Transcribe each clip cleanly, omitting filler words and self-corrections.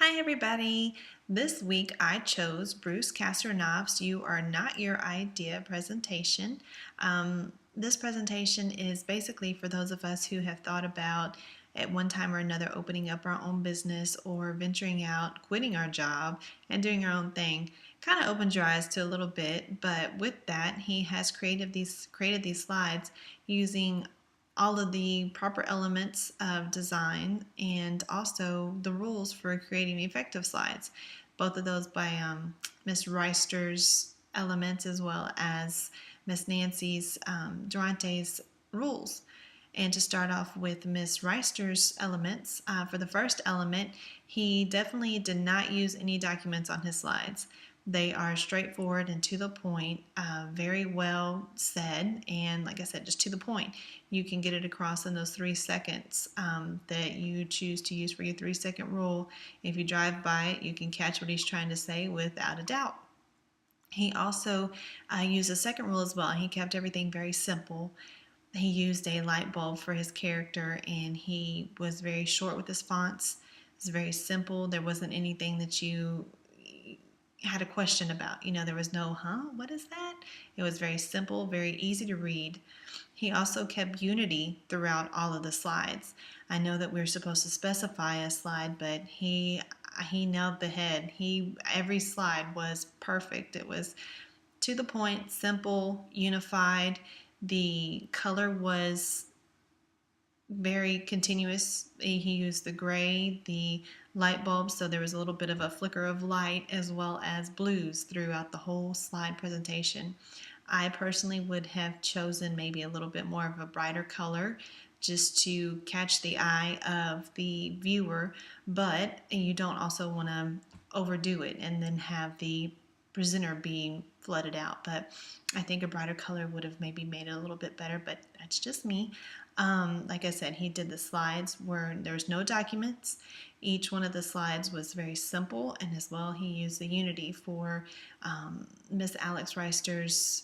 Hi everybody! This week I chose Bruce Kassernoff's You Are Not Your Idea presentation. This presentation is basically for those of us who have thought about at one time or another opening up our own business or venturing out, quitting our job and doing our own thing. Kind of opens your eyes to a little bit, but with that he has created these slides using all of the proper elements of design and also the rules for creating effective slides. Both of those by Miss Reister's elements as well as Miss Nancy's Durante's rules. And to start off with Miss Reister's elements, for the first element, he definitely did not use any documents on his slides. They are straightforward and to the point, very well said, and like I said, just to the point. You can get it across in those 3 seconds that you choose to use for your 3-second rule. If you drive by it, you can catch what he's trying to say without a doubt. He also used a second rule as well. He kept everything very simple. He used a light bulb for his character, and he was very short with his fonts. It was very simple. There wasn't anything that you had a question about. There was no, what is that? It was very simple, very easy to read. He also kept unity throughout all of the slides. I know that we're supposed to specify a slide, but he nailed the head. Every slide was perfect. It was to the point, simple, unified. The color was very continuous. He used the gray, the light bulbs, so there was a little bit of a flicker of light as well as blues throughout the whole slide presentation. I personally would have chosen maybe a little bit more of a brighter color just to catch the eye of the viewer, but you don't also want to overdo it and then have the presenter being flooded out. But I think a brighter color would have maybe made it a little bit better, but that's just me. Like I said, he did the slides where there's no documents. Each one of the slides was very simple, and as well he used the unity for Miss Alex Reister's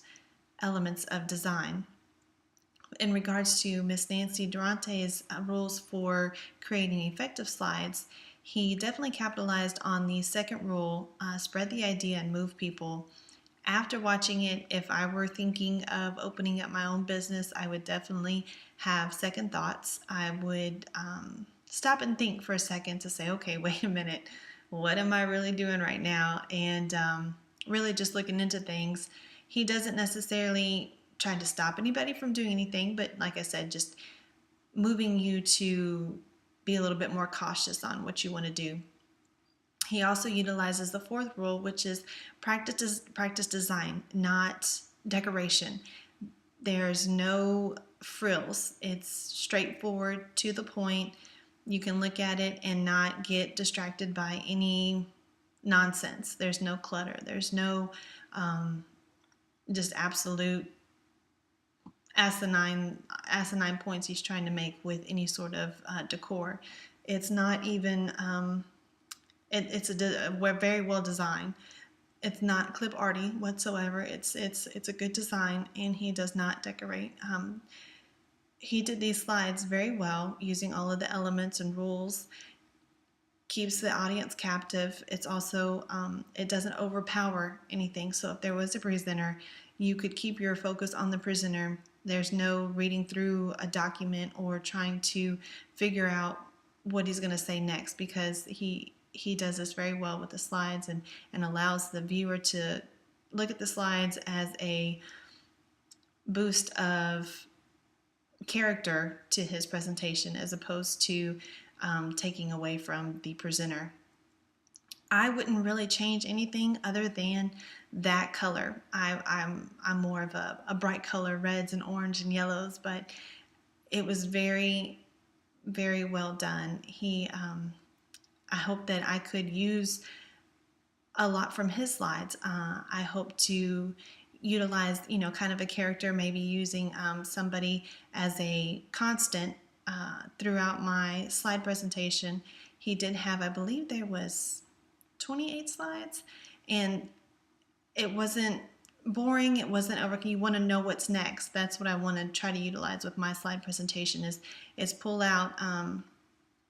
elements of design. In regards to Miss Nancy Durante's rules for creating effective slides, he definitely capitalized on the second rule, spread the idea and move people. After watching it, if I were thinking of opening up my own business, I would definitely have second thoughts. I would stop and think for a second to say, okay, wait a minute, what am I really doing right now? And really just looking into things. He doesn't necessarily try to stop anybody from doing anything, but like I said, just moving you to be a little bit more cautious on what you want to do. He also utilizes the fourth rule, which is practice design, not decoration. There's no frills. It's straightforward, to the point. You can look at it and not get distracted by any nonsense. There's no clutter. There's no just absolute asinine points he's trying to make with any sort of decor. It's not even... It's very well designed. It's not clip arty whatsoever. It's a good design, and he does not decorate. He did these slides very well using all of the elements and rules. Keeps the audience captive. It's also it doesn't overpower anything. So if there was a presenter, you could keep your focus on the presenter. There's no reading through a document or trying to figure out what he's going to say next, because he does this very well with the slides and allows the viewer to look at the slides as a boost of character to his presentation, as opposed to taking away from the presenter. I wouldn't really change anything other than that color. I'm more of a bright color, reds and orange and yellows, but it was very, very well done. I hope that I could use a lot from his slides. I hope to utilize, kind of a character, maybe using somebody as a constant throughout my slide presentation. He did have, I believe there was 28 slides, and it wasn't boring. It wasn't over. You want to know what's next. That's what I want to try to utilize with my slide presentation is pull out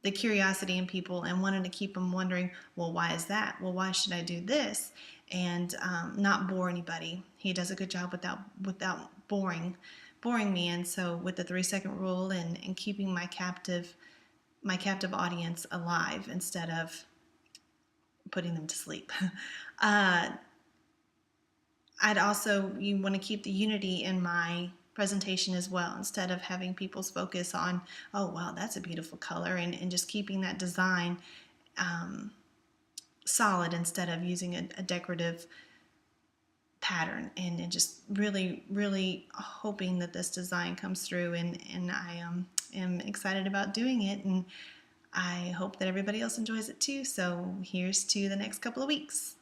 the curiosity in people and wanting to keep them wondering, well, why is that? Well, why should I do this? And not bore anybody. He does a good job without boring me. And so with the 3-second rule and keeping my captive audience alive instead of putting them to sleep. You want to keep the unity in my presentation as well, instead of having people's focus on, oh, wow, that's a beautiful color, and just keeping that design solid instead of using a decorative pattern, and just really, really hoping that this design comes through, and I am excited about doing it, and I hope that everybody else enjoys it too. So here's to the next couple of weeks.